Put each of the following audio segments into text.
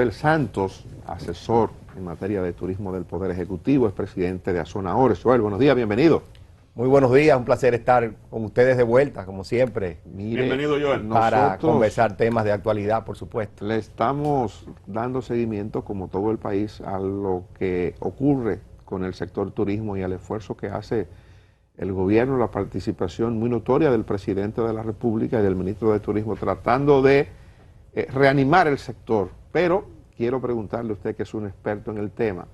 Joel Santos, asesor en materia de turismo del Poder Ejecutivo, es presidente de Azona Ores. Joel, buenos días, bienvenido. Muy buenos días, un placer estar con ustedes de vuelta, como siempre. Bienvenido, Joel. Para conversar temas de actualidad, por supuesto. Le estamos dando seguimiento, como todo el país, a lo que ocurre con el sector turismo y al esfuerzo que hace el gobierno, la participación muy notoria del presidente de la República y del ministro de Turismo, tratando de reanimar el sector. Pero quiero preguntarle a usted, que es un experto en el tema,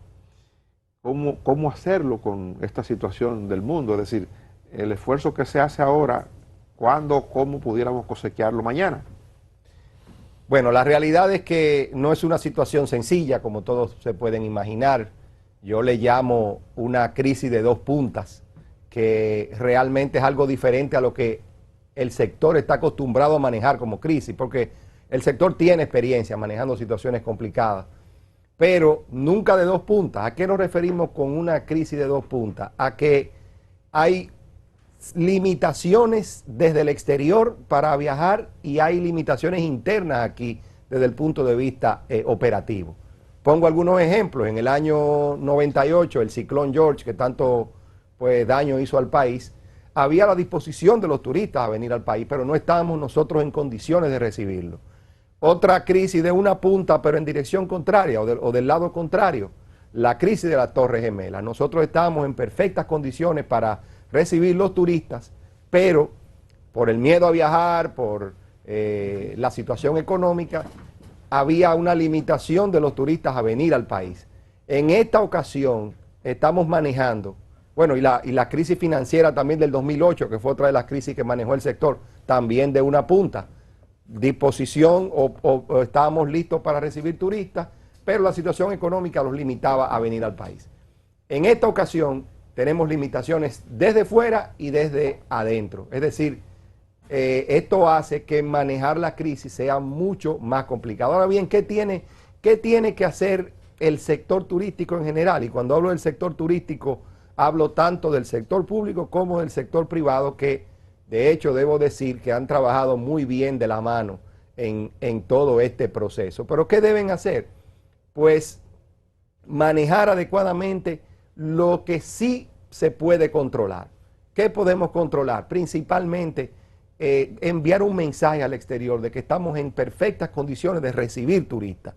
¿cómo hacerlo con esta situación del mundo? Es decir, el esfuerzo que se hace ahora, ¿cuándo, cómo pudiéramos cosechearlo mañana? Bueno, la realidad es que no es una situación sencilla, como todos se pueden imaginar. Yo le llamo una crisis de dos puntas, que realmente es algo diferente a lo que el sector está acostumbrado a manejar como crisis, porque el sector tiene experiencia manejando situaciones complicadas, pero nunca de dos puntas. ¿A qué nos referimos con una crisis de dos puntas? A que hay limitaciones desde el exterior para viajar y hay limitaciones internas aquí desde el punto de vista operativo. Pongo algunos ejemplos. En el año 98, el ciclón George, que tanto daño hizo al país, había la disposición de los turistas a venir al país, pero no estábamos nosotros en condiciones de recibirlo. Otra crisis de una punta, pero en dirección contraria o del lado contrario, la crisis de las Torres Gemelas. Nosotros estábamos en perfectas condiciones para recibir los turistas, pero por el miedo a viajar, por la situación económica, había una limitación de los turistas a venir al país. En esta ocasión estamos manejando, bueno, y la crisis financiera también del 2008, que fue otra de las crisis que manejó el sector, también de una punta. Disposición o estábamos listos para recibir turistas, pero la situación económica los limitaba a venir al país. En esta ocasión tenemos limitaciones desde fuera y desde adentro. Es decir, esto hace que manejar la crisis sea mucho más complicado. Ahora bien, ¿qué tiene que hacer el sector turístico en general? Y cuando hablo del sector turístico, hablo tanto del sector público como del sector privado, que de hecho debo decir que han trabajado muy bien de la mano en todo este proceso. ¿Pero qué deben hacer? Pues manejar adecuadamente lo que sí se puede controlar. ¿Qué podemos controlar? Principalmente enviar un mensaje al exterior de que estamos en perfectas condiciones de recibir turistas.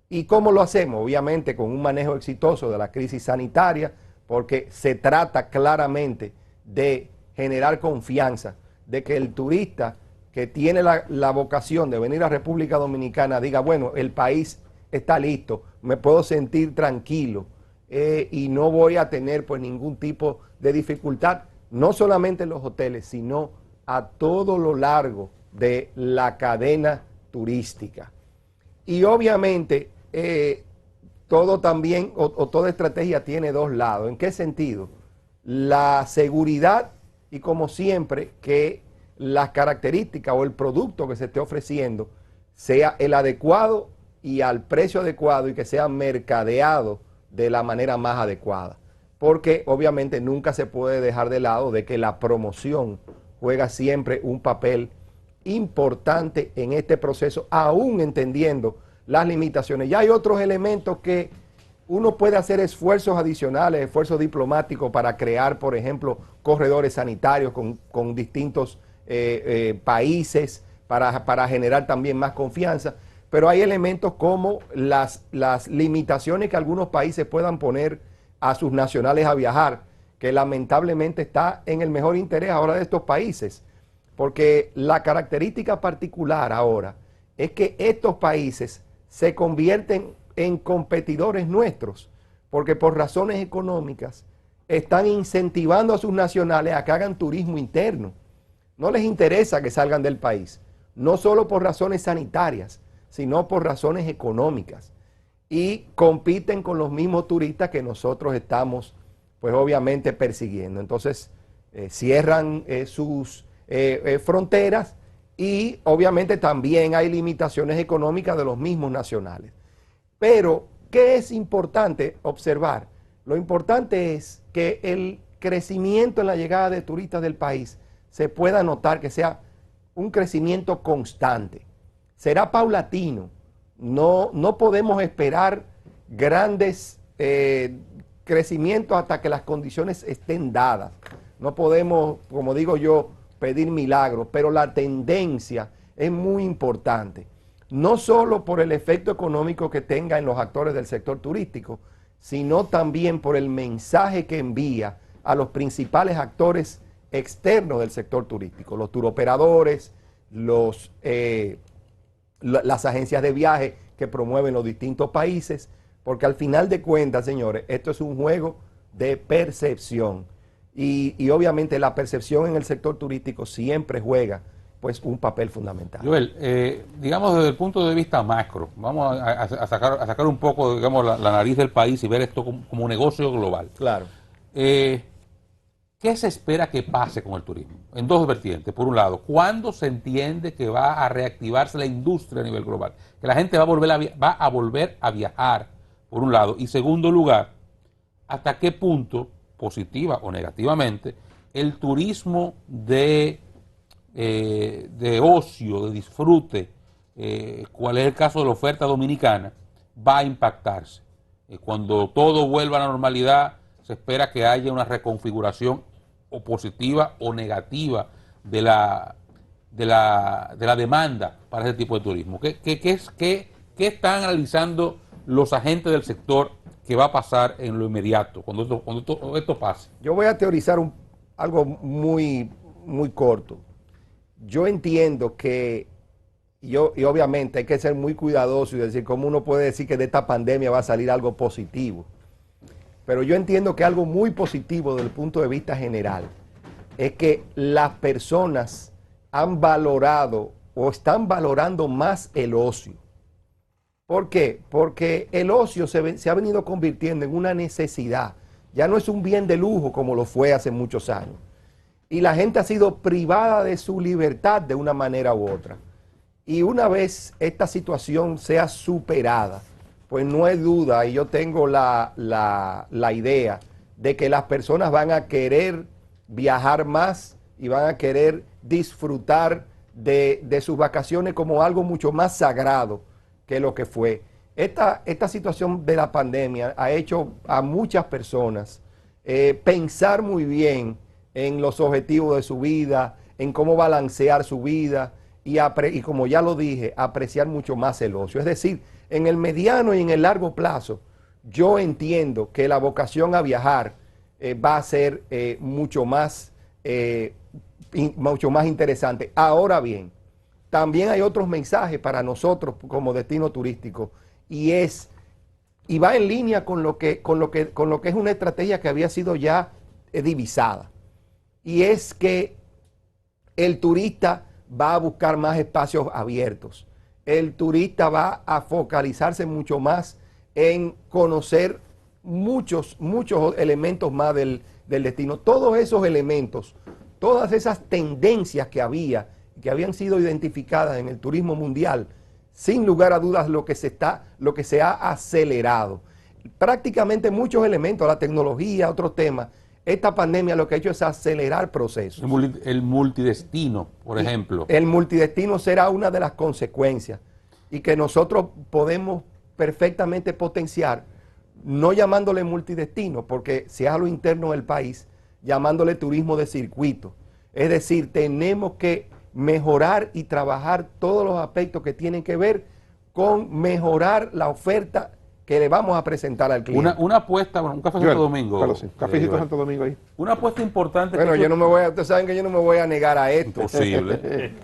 ¿Y cómo lo hacemos? Obviamente con un manejo exitoso de la crisis sanitaria, porque se trata claramente de generar confianza, de que el turista que tiene la vocación de venir a República Dominicana diga, bueno, el país está listo, me puedo sentir tranquilo y no voy a tener pues ningún tipo de dificultad, no solamente en los hoteles, sino a todo lo largo de la cadena turística. Y obviamente todo también, o toda estrategia tiene dos lados. ¿En qué sentido? La seguridad y, como siempre, que las características o el producto que se esté ofreciendo sea el adecuado y al precio adecuado, y que sea mercadeado de la manera más adecuada. Porque obviamente nunca se puede dejar de lado de que la promoción juega siempre un papel importante en este proceso, aún entendiendo las limitaciones. Ya hay otros elementos que uno puede hacer esfuerzos adicionales, esfuerzos diplomáticos para crear, por ejemplo, corredores sanitarios con distintos países para generar también más confianza. Pero hay elementos como las limitaciones que algunos países puedan poner a sus nacionales a viajar, que lamentablemente está en el mejor interés ahora de estos países. Porque la característica particular ahora es que estos países se convierten en competidores nuestros, porque por razones económicas están incentivando a sus nacionales a que hagan turismo interno. No les interesa que salgan del país, no solo por razones sanitarias, sino por razones económicas. Y compiten con los mismos turistas que nosotros estamos, pues obviamente, persiguiendo. Entonces, cierran sus fronteras, y obviamente también hay limitaciones económicas de los mismos nacionales. Pero, ¿qué es importante observar? Lo importante es que el crecimiento en la llegada de turistas del país se pueda notar, que sea un crecimiento constante. Será paulatino, no podemos esperar grandes crecimientos hasta que las condiciones estén dadas. No podemos, como digo yo, pedir milagros, pero la tendencia es muy importante. No solo por el efecto económico que tenga en los actores del sector turístico, sino también por el mensaje que envía a los principales actores externos del sector turístico, los turoperadores, las agencias de viaje que promueven los distintos países, porque al final de cuentas, señores, esto es un juego de percepción y obviamente la percepción en el sector turístico siempre juega pues un papel fundamental. Joel, digamos desde el punto de vista macro, vamos a sacar un poco, digamos, la nariz del país y ver esto como un negocio global. Claro. ¿Qué se espera que pase con el turismo? En dos vertientes. Por un lado, ¿cuándo se entiende que va a reactivarse la industria a nivel global? Que la gente va a volver a viajar, por un lado. Y segundo lugar, ¿hasta qué punto, positiva o negativamente, el turismo de ocio, de disfrute, cuál es el caso de la oferta dominicana, va a impactarse? Cuando todo vuelva a la normalidad, se espera que haya una reconfiguración o positiva o negativa de la demanda para ese tipo de turismo. ¿Qué están analizando los agentes del sector que va a pasar en lo inmediato, cuando esto pase? Yo voy a teorizar algo muy, muy corto. Yo entiendo que, y obviamente hay que ser muy cuidadoso y decir cómo uno puede decir que de esta pandemia va a salir algo positivo. Pero yo entiendo que algo muy positivo desde el punto de vista general es que las personas han valorado o están valorando más el ocio. ¿Por qué? Porque el ocio se ha venido convirtiendo en una necesidad. Ya no es un bien de lujo como lo fue hace muchos años. Y la gente ha sido privada de su libertad de una manera u otra. Y una vez esta situación sea superada, pues no hay duda, y yo tengo la idea de que las personas van a querer viajar más y van a querer disfrutar de sus vacaciones como algo mucho más sagrado que lo que fue. Esta situación de la pandemia ha hecho a muchas personas pensar muy bien en los objetivos de su vida, en cómo balancear su vida y como ya lo dije, apreciar mucho más el ocio. Es decir, en el mediano y en el largo plazo, yo entiendo que la vocación a viajar va a ser mucho más interesante. Ahora bien, también hay otros mensajes para nosotros como destino turístico y va en línea con lo que es una estrategia que había sido ya divisada. Y es que el turista va a buscar más espacios abiertos. El turista va a focalizarse mucho más en conocer muchos elementos más del destino. Todos esos elementos, todas esas tendencias que habían sido identificadas en el turismo mundial, sin lugar a dudas lo que se ha acelerado. Prácticamente muchos elementos, la tecnología, otros temas. Esta pandemia lo que ha hecho es acelerar procesos. El multidestino, por ejemplo. El multidestino será una de las consecuencias y que nosotros podemos perfectamente potenciar, no llamándole multidestino, porque si es a lo interno del país, llamándole turismo de circuito. Es decir, tenemos que mejorar y trabajar todos los aspectos que tienen que ver con mejorar la oferta que le vamos a presentar al cliente. Una apuesta, un café Santo Domingo. Claro, sí. Cafecito Santo Domingo ahí. Una apuesta importante. Bueno, ustedes saben que yo no me voy a negar a esto. Imposible.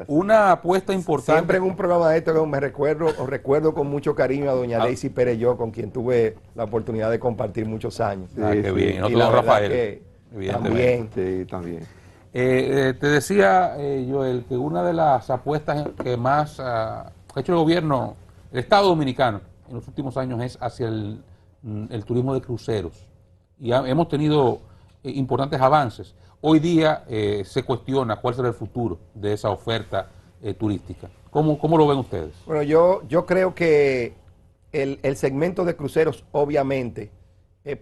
Una apuesta importante. Siempre en un programa de esto que recuerdo con mucho cariño a doña Daisy Perelló, con quien tuve la oportunidad de compartir muchos años. Qué bien. Nosotros Rafael. También. Sí, también. Te decía, Joel, que una de las apuestas que más ha hecho el gobierno, el Estado Dominicano, en los últimos años es hacia el turismo de cruceros. Y hemos tenido importantes avances. Hoy día se cuestiona cuál será el futuro de esa oferta turística. ¿Cómo lo ven ustedes? Bueno, yo creo que el segmento de cruceros, obviamente,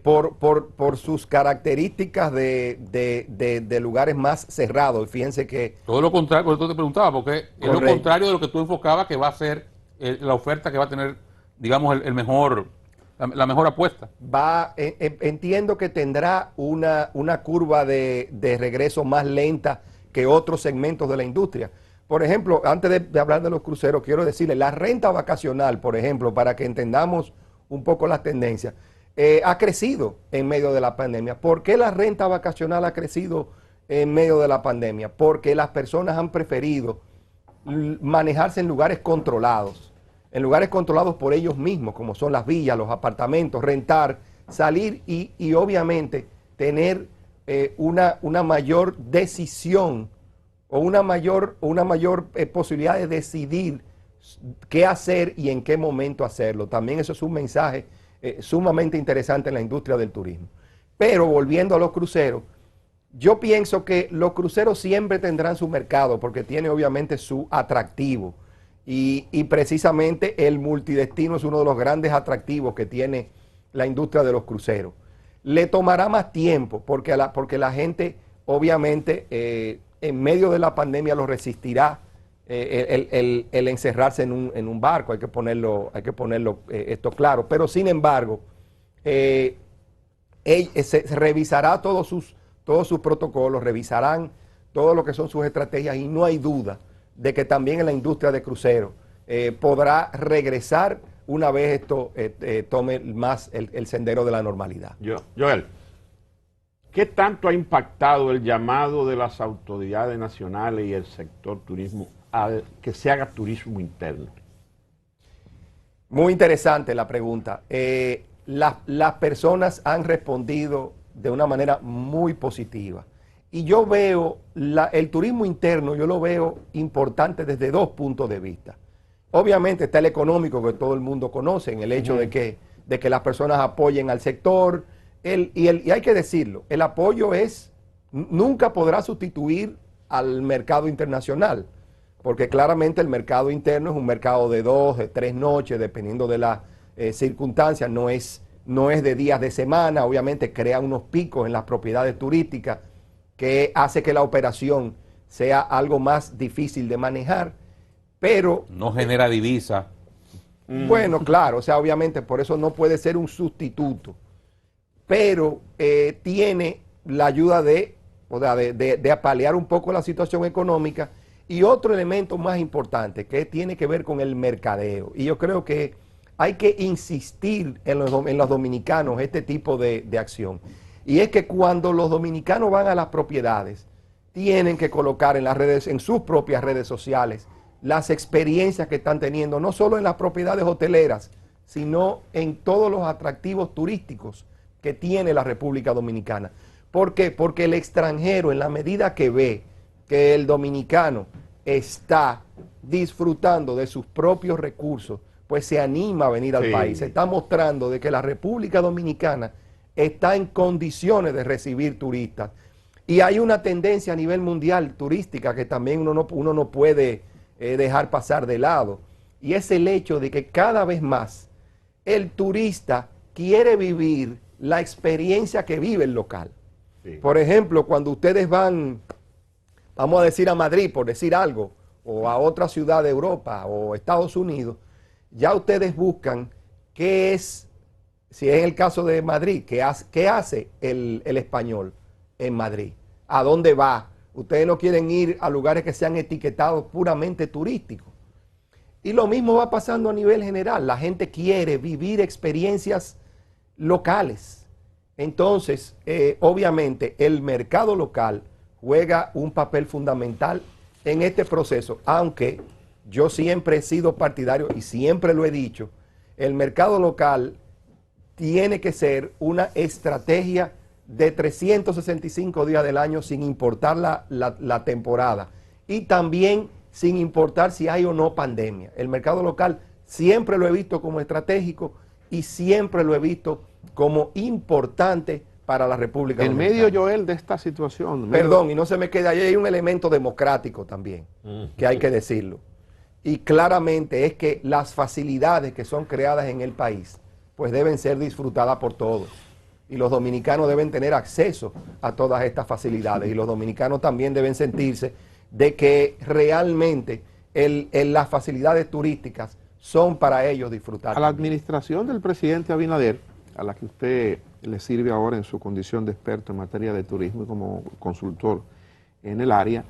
por sus características de lugares más cerrados, fíjense que... Todo lo contrario, por eso te preguntaba, porque es lo contrario de lo que tú enfocabas que va a ser la oferta que va a tener, digamos, el mejor, la mejor apuesta. Entiendo que tendrá una curva de regreso más lenta que otros segmentos de la industria. Por ejemplo, antes de hablar de los cruceros, quiero decirle, la renta vacacional, por ejemplo, para que entendamos un poco las tendencias, ha crecido en medio de la pandemia. ¿Por qué la renta vacacional ha crecido en medio de la pandemia? Porque las personas han preferido manejarse en lugares controlados por ellos mismos, como son las villas, los apartamentos, rentar, salir y obviamente tener una mayor decisión o una mayor posibilidad de decidir qué hacer y en qué momento hacerlo. También eso es un mensaje sumamente interesante en la industria del turismo. Pero volviendo a los cruceros, yo pienso que los cruceros siempre tendrán su mercado porque tiene obviamente su atractivo y precisamente el multidestino es uno de los grandes atractivos que tiene la industria de los cruceros. Le tomará más tiempo porque la gente obviamente en medio de la pandemia lo resistirá el encerrarse en un barco, hay que ponerlo esto claro, pero sin embargo se revisará todos sus protocolos, revisarán todo lo que son sus estrategias y no hay duda de que también en la industria de cruceros podrá regresar una vez esto tome más el sendero de la normalidad. Joel, ¿qué tanto ha impactado el llamado de las autoridades nacionales y el sector turismo al que se haga turismo interno? Muy interesante la pregunta. Las personas han respondido de una manera muy positiva. Y yo veo el turismo interno, yo lo veo importante desde dos puntos de vista. Obviamente está el económico que todo el mundo conoce, en el hecho de que las personas apoyen al sector. Y hay que decirlo, el apoyo nunca podrá sustituir al mercado internacional, porque claramente el mercado interno es un mercado de 2, de 3 noches, dependiendo de las circunstancias, no es de días de semana, obviamente crea unos picos en las propiedades turísticas que hace que la operación sea algo más difícil de manejar, pero... No genera divisa. Bueno, claro, o sea, obviamente por eso no puede ser un sustituto, pero tiene la ayuda de paliar un poco la situación económica. Y otro elemento más importante que tiene que ver con el mercadeo, y yo creo que hay que insistir en los dominicanos este tipo de acción. Y es que cuando los dominicanos van a las propiedades, tienen que colocar en las redes, en sus propias redes sociales, las experiencias que están teniendo, no solo en las propiedades hoteleras, sino en todos los atractivos turísticos que tiene la República Dominicana. ¿Por qué? Porque el extranjero, en la medida que ve que el dominicano está disfrutando de sus propios recursos, pues se anima a venir al país. Se está mostrando de que la República Dominicana está en condiciones de recibir turistas. Y hay una tendencia a nivel mundial turística que también uno no puede dejar pasar de lado. Y es el hecho de que cada vez más el turista quiere vivir la experiencia que vive el local. Sí. Por ejemplo, cuando ustedes van, vamos a decir a Madrid, por decir algo, o a otra ciudad de Europa o Estados Unidos, ya ustedes buscan qué es, si es el caso de Madrid, qué hace el español en Madrid, a dónde va. Ustedes no quieren ir a lugares que sean etiquetados puramente turísticos. Y lo mismo va pasando a nivel general. La gente quiere vivir experiencias locales. Entonces, obviamente, el mercado local juega un papel fundamental en este proceso, aunque yo siempre he sido partidario y siempre lo he dicho, el mercado local tiene que ser una estrategia de 365 días del año sin importar la temporada y también sin importar si hay o no pandemia. El mercado local siempre lo he visto como estratégico y siempre lo he visto como importante para la República Dominicana. En medio, Joel, de esta situación. Perdón, y no se me queda, ahí hay un elemento democrático también, que hay que decirlo. Y claramente es que las facilidades que son creadas en el país, pues deben ser disfrutadas por todos. Y los dominicanos deben tener acceso a todas estas facilidades. Y los dominicanos también deben sentirse de que realmente las facilidades turísticas son para ellos disfrutar. A la también. administración del presidente Abinader, a la que usted le sirve ahora en su condición de experto en materia de turismo y como consultor en el área,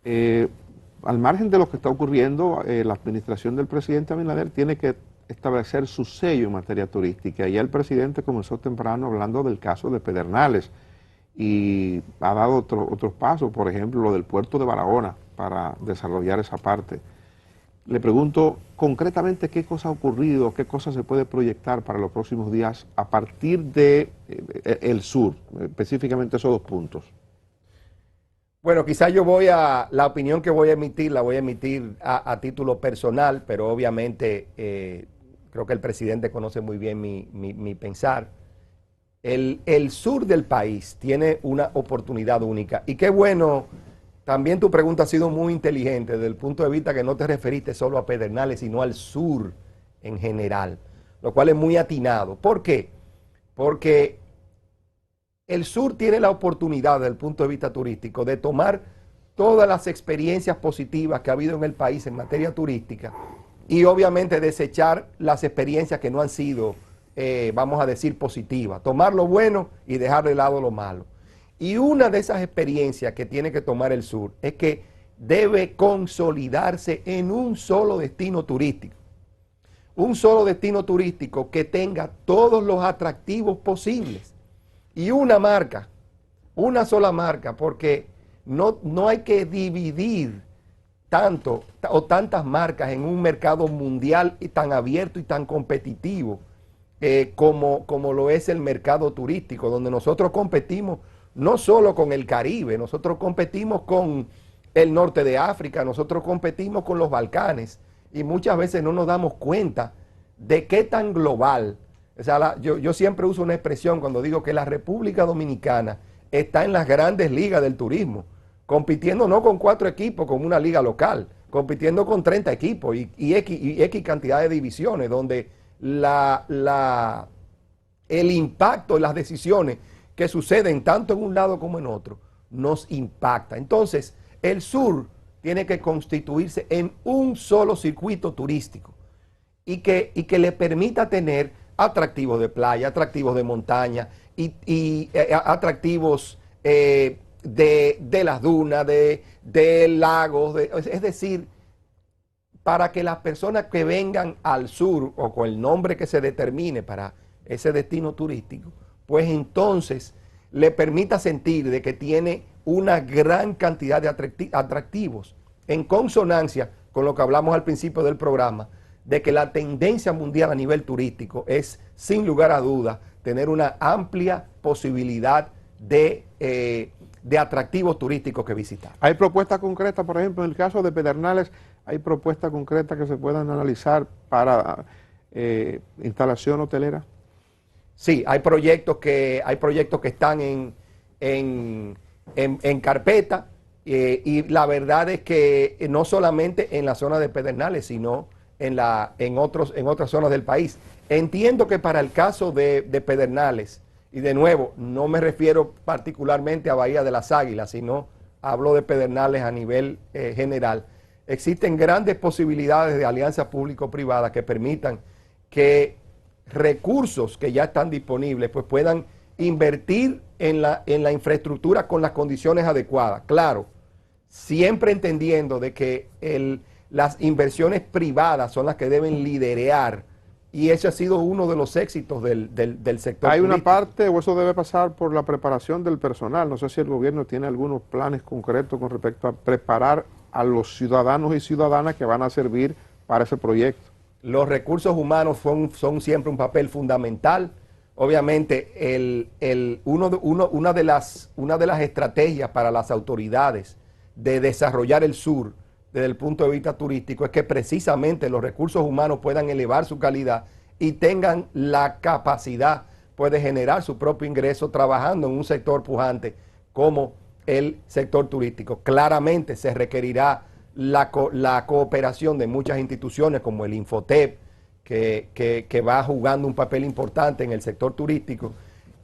al margen de lo que está ocurriendo, la administración del presidente Abinader tiene que establecer su sello en materia turística. Ya el presidente comenzó temprano hablando del caso de Pedernales y ha dado otros pasos, por ejemplo, lo del puerto de Barahona para desarrollar esa parte. Le pregunto concretamente qué cosa ha ocurrido, qué cosa se puede proyectar para los próximos días a partir de el sur, específicamente esos dos puntos. Bueno, quizás la opinión que la voy a emitir a título personal, pero obviamente creo que el presidente conoce muy bien mi pensar. El sur del país tiene una oportunidad única y qué bueno. También tu pregunta ha sido muy inteligente desde el punto de vista que no te referiste solo a Pedernales, sino al sur en general, lo cual es muy atinado. ¿Por qué? Porque el sur tiene la oportunidad desde el punto de vista turístico de tomar todas las experiencias positivas que ha habido en el país en materia turística y obviamente desechar las experiencias que no han sido, vamos a decir, positivas. Tomar lo bueno y dejar de lado lo malo. Y una de esas experiencias que tiene que tomar el sur es que debe consolidarse en un solo destino turístico. Un solo destino turístico que tenga todos los atractivos posibles. Y una marca, una sola marca, porque no hay que dividir tanto o tantas marcas en un mercado mundial y tan abierto y tan competitivo como lo es el mercado turístico, donde nosotros competimos no solo con el Caribe, nosotros competimos con el norte de África, nosotros competimos con los Balcanes y muchas veces no nos damos cuenta de qué tan global. O sea, yo siempre uso una expresión cuando digo que la República Dominicana está en las grandes ligas del turismo, compitiendo no con 4 equipos como una liga local, compitiendo con 30 equipos y X cantidad de divisiones, donde el impacto de las decisiones que suceden tanto en un lado como en otro, nos impacta. Entonces, el sur tiene que constituirse en un solo circuito turístico y que le permita tener atractivos de playa, atractivos de montaña y atractivos de las dunas, de lagos, es decir, para que las personas que vengan al sur o con el nombre que se determine para ese destino turístico, pues entonces le permita sentir de que tiene una gran cantidad de atractivos, en consonancia con lo que hablamos al principio del programa, de que la tendencia mundial a nivel turístico es, sin lugar a dudas, tener una amplia posibilidad de atractivos turísticos que visitar. ¿Hay propuestas concretas, por ejemplo, en el caso de Pedernales, hay propuestas concretas que se puedan analizar para instalación hotelera? Sí, hay proyectos que están en carpeta y la verdad es que no solamente en la zona de Pedernales, sino en otras zonas del país. Entiendo que para el caso de Pedernales, y de nuevo, no me refiero particularmente a Bahía de las Águilas, sino hablo de Pedernales a nivel general, existen grandes posibilidades de alianzas público-privadas que permitan que recursos que ya están disponibles pues puedan invertir en la infraestructura con las condiciones adecuadas. Claro, siempre entendiendo de que las inversiones privadas son las que deben liderear y ese ha sido uno de los éxitos del sector ¿Hay turístico. una parte o eso debe pasar por la preparación del personal? No sé si el gobierno tiene algunos planes concretos con respecto a preparar a los ciudadanos y ciudadanas que van a servir para ese proyecto. Los recursos humanos son siempre un papel fundamental. Obviamente, una de las estrategias para las autoridades de desarrollar el sur desde el punto de vista turístico es que precisamente los recursos humanos puedan elevar su calidad y tengan la capacidad pues, de generar su propio ingreso trabajando en un sector pujante como el sector turístico. Claramente se requerirá la cooperación de muchas instituciones como el Infotep, que va jugando un papel importante en el sector turístico.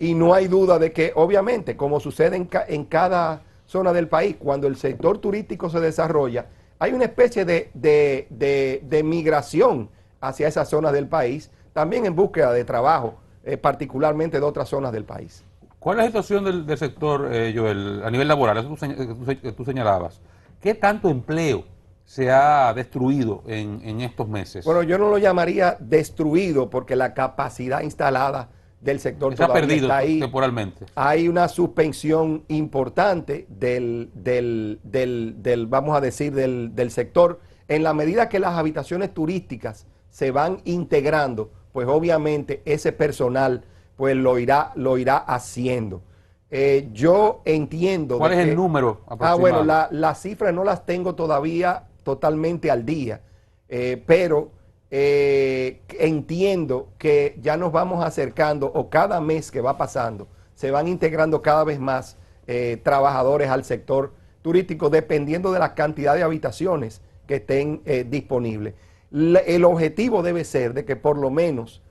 Y no hay duda de que, obviamente, como sucede en cada zona del país, cuando el sector turístico se desarrolla, hay una especie de migración hacia esas zonas del país, también en búsqueda de trabajo, particularmente de otras zonas del país. ¿Cuál es la situación del sector, Joel, a nivel laboral? Eso que tú señalabas. ¿Qué tanto empleo se ha destruido en estos meses? Bueno, yo no lo llamaría destruido porque la capacidad instalada del sector se ha todavía perdido está ahí. temporalmente. Hay una suspensión importante vamos a decir, del sector. En la medida que las habitaciones turísticas se van integrando, pues obviamente ese personal pues lo irá haciendo. Yo entiendo. ¿Cuál es el número aproximado? Bueno, las cifras no las tengo todavía totalmente al día, pero entiendo que ya nos vamos acercando, o cada mes que va pasando, se van integrando cada vez más trabajadores al sector turístico, dependiendo de la cantidad de habitaciones que estén disponibles. El objetivo debe ser de que por lo menos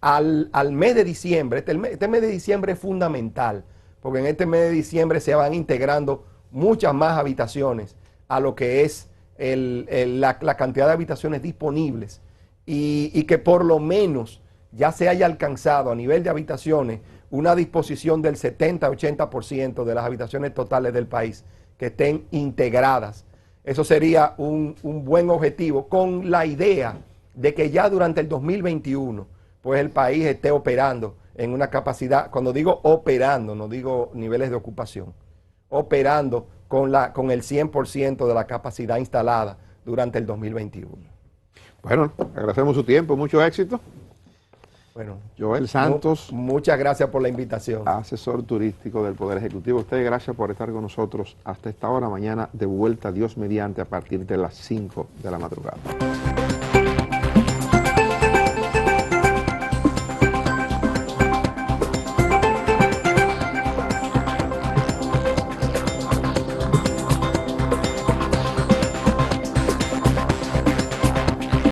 al mes de diciembre, este mes de diciembre es fundamental, porque en este mes de diciembre se van integrando muchas más habitaciones a lo que es la cantidad de habitaciones disponibles, y que por lo menos ya se haya alcanzado a nivel de habitaciones una disposición del 70-80% de las habitaciones totales del país que estén integradas. Eso sería un buen objetivo, con la idea de que ya durante el 2021 pues el país esté operando en una capacidad, cuando digo operando, no digo niveles de ocupación, operando con el 100% de la capacidad instalada durante el 2021. Bueno, agradecemos su tiempo, mucho éxito. Bueno, Joel Santos, muchas gracias por la invitación. asesor turístico del Poder Ejecutivo. Ustedes, gracias por estar con nosotros hasta esta hora. Mañana de vuelta, Dios mediante, a partir de las 5 de la madrugada.